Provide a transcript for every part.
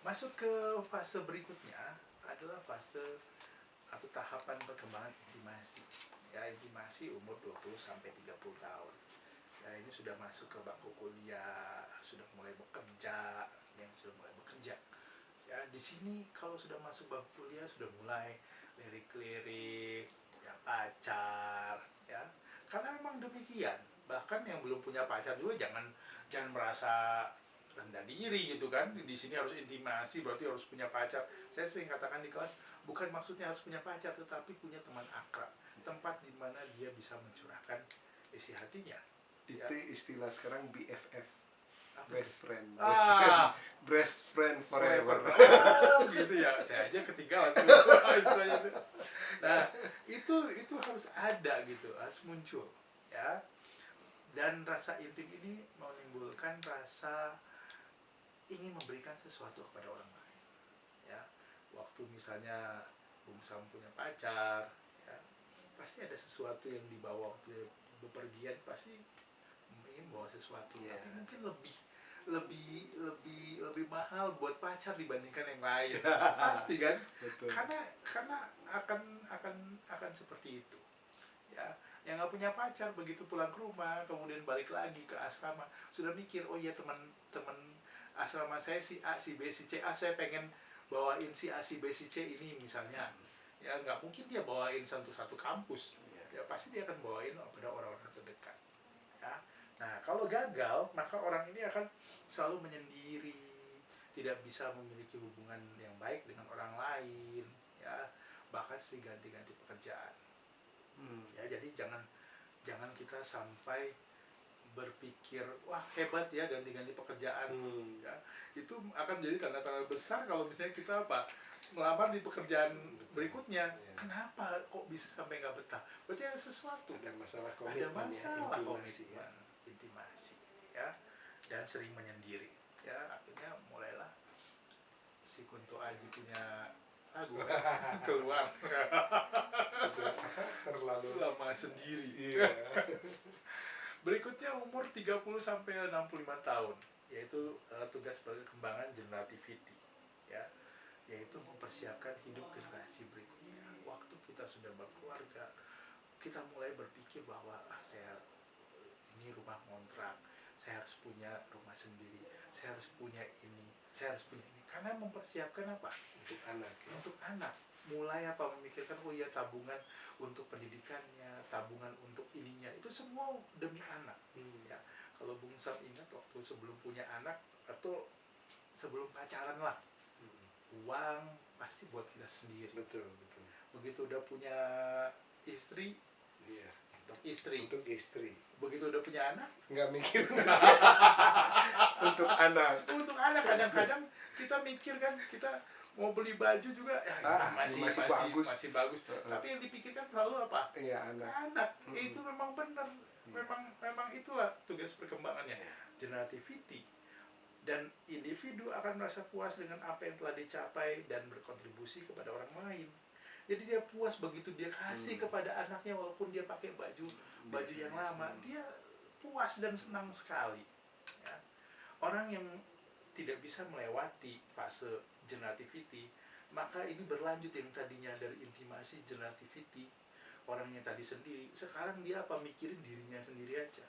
Masuk ke fase berikutnya adalah fase atau tahapan perkembangan intimasi. Ya, intimasi umur 20 sampai 30 tahun. Ya, ini sudah masuk ke bangku kuliah, sudah mulai bekerja, yang sudah mulai bekerja. Ya, di sini kalau sudah masuk bangku kuliah sudah mulai lirik-lirik, ya pacar, ya. Karena memang demikian. Bahkan yang belum punya pacar juga jangan merasa rendah diri gitu kan. Di sini harus intimasi berarti harus punya pacar. Saya sering katakan di kelas, bukan maksudnya harus punya pacar tetapi punya teman akrab, tempat di mana dia bisa mencurahkan isi hatinya. Ya. Itu istilah sekarang BFF, Apa best itu? friend, Ah, best friend forever. Oh, gitu ya. Saya aja ketinggalan tuh istilahnya tuh. Nah, itu harus ada gitu, harus muncul, ya. Dan rasa intim ini menimbulkan rasa ingin memberikan sesuatu kepada orang lain, ya. Waktu misalnya Bung Sam punya pacar, ya, pasti ada sesuatu yang dibawa waktu bepergian, pasti ingin bawa sesuatu, Yeah. tapi mungkin lebih mahal buat pacar dibandingkan yang lain. Pasti kan? Betul. Karena akan seperti itu, ya. Yang nggak punya pacar begitu pulang ke rumah kemudian balik lagi ke asrama sudah mikir, oh iya, teman-teman asrama saya si A, si B, si C, saya pengen bawain si A, si B, si C ini misalnya. Ya nggak mungkin dia bawain satu kampus, ya pasti dia akan bawain pada orang-orang terdekat, ya. Nah, kalau gagal maka orang ini akan selalu menyendiri, tidak bisa memiliki hubungan yang baik dengan orang lain, ya, bahkan sering ganti-ganti pekerjaan. Ya, jadi jangan kita sampai berpikir wah hebat ya ganti-ganti pekerjaan. Ya, itu akan menjadi tanda-tanda besar kalau misalnya kita melamar di pekerjaan berikutnya. Kenapa kok bisa sampai nggak betah? Berarti ada sesuatu, Ada masalah ada komitmen, masalah intimasi, komitmen, intimasi, ya. Dan sering menyendiri, ya. Akhirnya mulailah si Kunto Aji punya lagu keluar sudah terlalu lama sendiri. Iya. Berikutnya umur 30 sampai 65 tahun, yaitu tugas perkembangan generativity, ya, yaitu mempersiapkan hidup generasi berikutnya. Waktu kita sudah berkeluarga, kita mulai berpikir bahwa saya ini rumah kontrak, saya harus punya rumah sendiri, saya harus punya ini, saya harus punya ini, karena mempersiapkan apa? Untuk anak, ya? Untuk anak. Mulai apa, memikirkan, oh ya, tabungan untuk pendidikannya, tabungan untuk ininya, itu semua demi anak. Ya, kalau Bung Sam ingat waktu sebelum punya anak atau sebelum pacaran lah, uang pasti buat kita sendiri. Betul, betul. Begitu udah punya istri, Iya. untuk istri. Untuk istri. Begitu udah punya anak, nggak mikir. Untuk anak. Untuk anak kadang-kadang kita mikir kan, kita mau beli baju juga ya masih bagus. Tapi yang dipikirkan selalu apa? Iya, anak. Itu memang benar. Memang itulah tugas perkembangannya. Generativity. Dan individu akan merasa puas dengan apa yang telah dicapai dan berkontribusi kepada orang lain. Jadi dia puas begitu dia kasih kepada anaknya, walaupun dia pakai baju yang lama, dia puas dan senang sekali, ya. Orang yang tidak bisa melewati fase generativity, maka ini berlanjut yang tadinya dari intimasi generativity, orangnya tadi sendiri, sekarang dia apa, mikirin dirinya sendiri aja.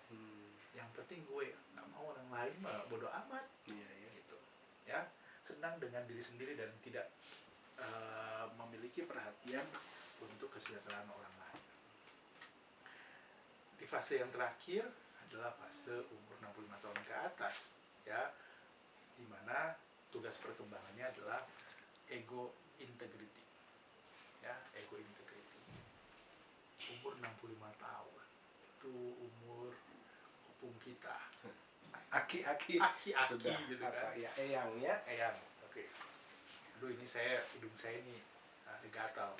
Yang penting gue, nggak mau orang lain mah bodo amat. Gitu, ya. Senang dengan diri sendiri dan tidak memiliki perhatian untuk kesejahteraan orang lain. Di fase yang terakhir adalah fase umur 65 tahun ke atas, ya, dimana tugas perkembangannya adalah ego integrity, ya, ego integrity. Umur 65 tahun itu umur opung kita, Aki sudah gitu kan, ya, eyang, ya. Oke. Aduh, ini hidung saya ini ada gatal,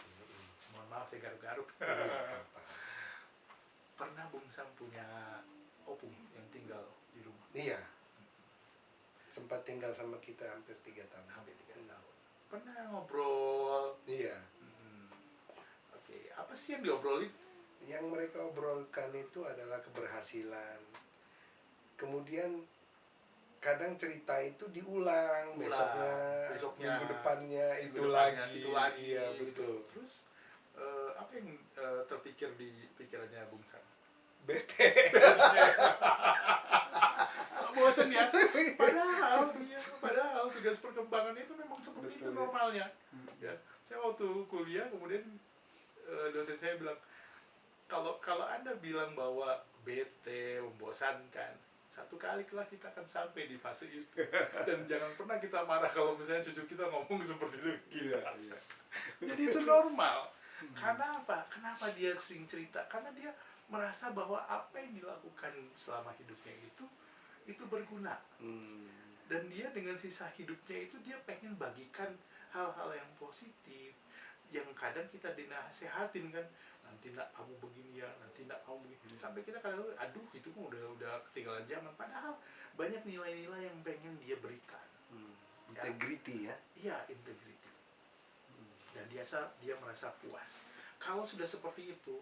mohon maaf saya garuk-garuk. Pernah Bung Sam punya opung yang tinggal di rumah? Iya. Sempat tinggal sama kita hampir 3 tahun. Hampir 3 tahun. Pernah ngobrol? Iya. Oke, apa sih yang diobrolin? Yang mereka obrolkan itu adalah keberhasilan. Kemudian kadang cerita itu diulang besoknya, minggu depannya minggu itu depannya, lagi. itu lagi, Iya, gitu. betul. Terus apa yang terpikir di pikirannya Bung Sam? Bete. Bosen ya. Padahal tugas perkembangan itu memang seperti Betul, itu ya. normalnya. Ya, saya waktu kuliah kemudian dosen saya bilang, kalau Anda bilang bahwa bete, membosankan, satu kali kelak kita akan sampai di fase itu. Dan jangan pernah kita marah kalau misalnya cucu kita ngomong seperti itu ke kita. Iya. Jadi itu normal. Karena apa? Kenapa dia sering cerita? Karena dia merasa bahwa apa yang dilakukan selama hidupnya itu berguna. Dan dia dengan sisa hidupnya itu dia pengen bagikan hal-hal yang positif, yang kadang kita dinasehatin kan, nanti nak kamu begini ya, nanti nak kamu begini, sampai kita kadang aduh itu kan udah ketinggalan zaman. Padahal banyak nilai-nilai yang pengen dia berikan. Integrity ya. Iya, integrity. Dan dia merasa puas. Kalau sudah seperti itu,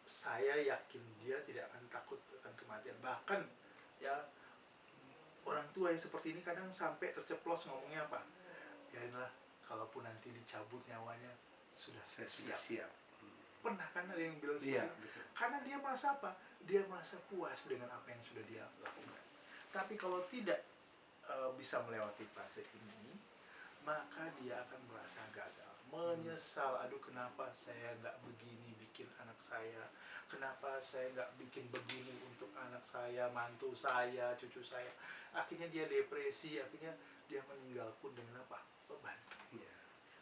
saya yakin dia tidak akan takut akan kematian. Bahkan ya, orang tua yang seperti ini kadang sampai terceplos ngomongnya apa? Ya inilah, kalaupun nanti dicabut nyawanya, sudah Saya siap. siap. Pernah kan ada yang bilang seperti Iya, itu? betul. Karena dia merasa apa? Dia merasa puas dengan apa yang sudah dia lakukan. Tapi kalau tidak bisa melewati fase ini, maka dia akan merasa gagal, menyesal. Aduh, kenapa saya nggak begini bikin anak saya, kenapa saya nggak bikin begini untuk anak saya, mantu saya, cucu saya. Akhirnya dia depresi, akhirnya dia meninggal pun dengan apa? Beban.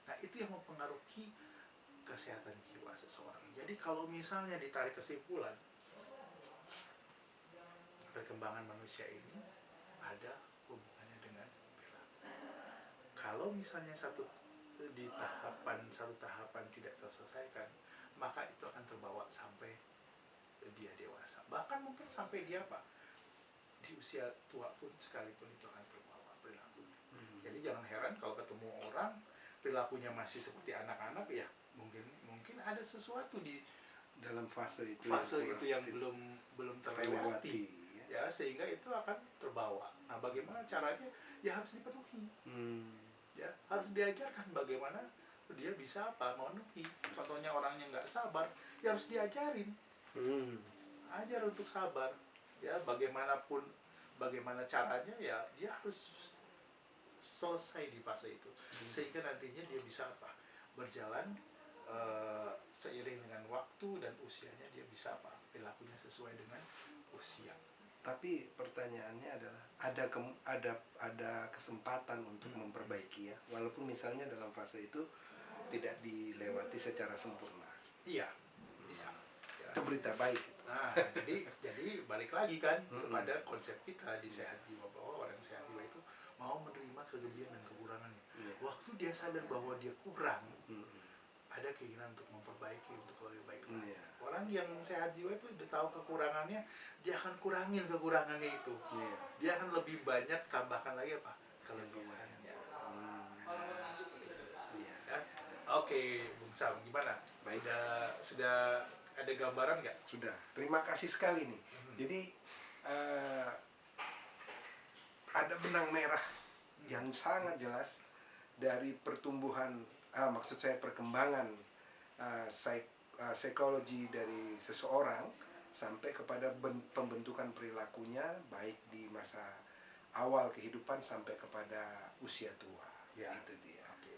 Nah, itu yang mempengaruhi kesehatan jiwa seseorang. Jadi kalau misalnya ditarik kesimpulan, perkembangan manusia ini ada hubungannya dengan perilaku. Kalau misalnya satu tahapan tidak terselesaikan, maka itu akan terbawa sampai dia dewasa. Bahkan mungkin sampai dia apa? Di usia tua pun sekalipun itu akan terbawa perilakunya. Jadi jangan heran kalau ketemu orang perilakunya masih seperti anak-anak, ya mungkin ada sesuatu di dalam fase itu yang belum terlewati. Ya, sehingga itu akan terbawa. Nah, bagaimana caranya? Ya harus dipenuhi. Ya, harus diajarkan bagaimana dia bisa apa? Memenuhi. Contohnya orangnya nggak sabar, ya harus diajarin. Ajar untuk sabar. Ya, bagaimanapun bagaimana caranya, ya dia harus selesai di fase itu. Sehingga nantinya dia bisa apa? Berjalan seiring dengan waktu dan usianya, dia bisa apa? Perilakunya sesuai dengan usia. Tapi pertanyaannya adalah ada kesempatan untuk memperbaiki ya, walaupun misalnya dalam fase itu tidak dilewati secara sempurna. Iya, bisa. Ya. Itu berita baik. Nah, jadi balik lagi kan kepada konsep kita di sehat jiwa, bahwa orang sehat jiwa itu mau menerima kelebihan dan kekurangannya. Waktu dia sadar bahwa dia kurang, ada keinginan untuk memperbaiki, untuk lebih baik lagi. Orang yang sehat jiwa itu udah tahu kekurangannya, dia akan kurangin kekurangannya itu. Dia akan lebih banyak tambahkan lagi apa? Kelebihannya. Seperti itu. Ya. Oke, Bung Sam, gimana? Baik. Sudah ada gambaran nggak? Sudah. Terima kasih sekali nih. Jadi ada benang merah yang sangat jelas dari pertumbuhan, maksud saya perkembangan psikologi dari seseorang sampai kepada pembentukan perilakunya, baik di masa awal kehidupan sampai kepada usia tua. Ya, itu dia. Oke.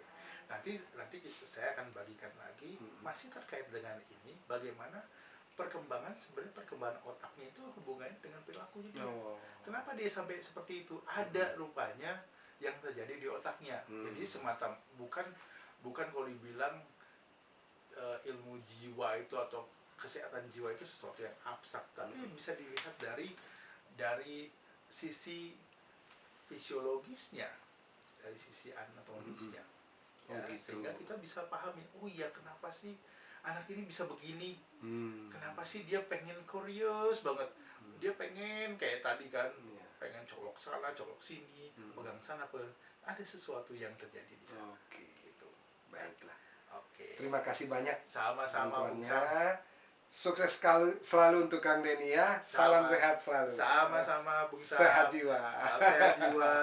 Nanti saya akan bagikan lagi masih terkait dengan ini, bagaimana sebenarnya perkembangan otaknya itu hubungannya dengan perilakunya dia. Kenapa dia sampai seperti itu? Ada rupanya yang terjadi di otaknya. Jadi semata bukan kalau dibilang ilmu jiwa itu atau kesehatan jiwa itu sesuatu yang abstrak, tapi bisa dilihat dari sisi fisiologisnya, dari sisi anatomisnya. Ya, sehingga kita bisa pahami, oh iya, kenapa sih anak ini bisa begini, kenapa sih dia pengen kurios banget, dia pengen kayak tadi kan, pengen colok sana, colok sini, pegang sana, ada sesuatu yang terjadi di sana. Oke. Gitu. Baiklah. Oke. Terima kasih banyak Sama-sama, Bung bantuannya. Sukses selalu untuk Kang Denny ya. Salam Sama. sehat selalu. Sama-sama Bung Sam. Sehat jiwa. Salam sehat jiwa.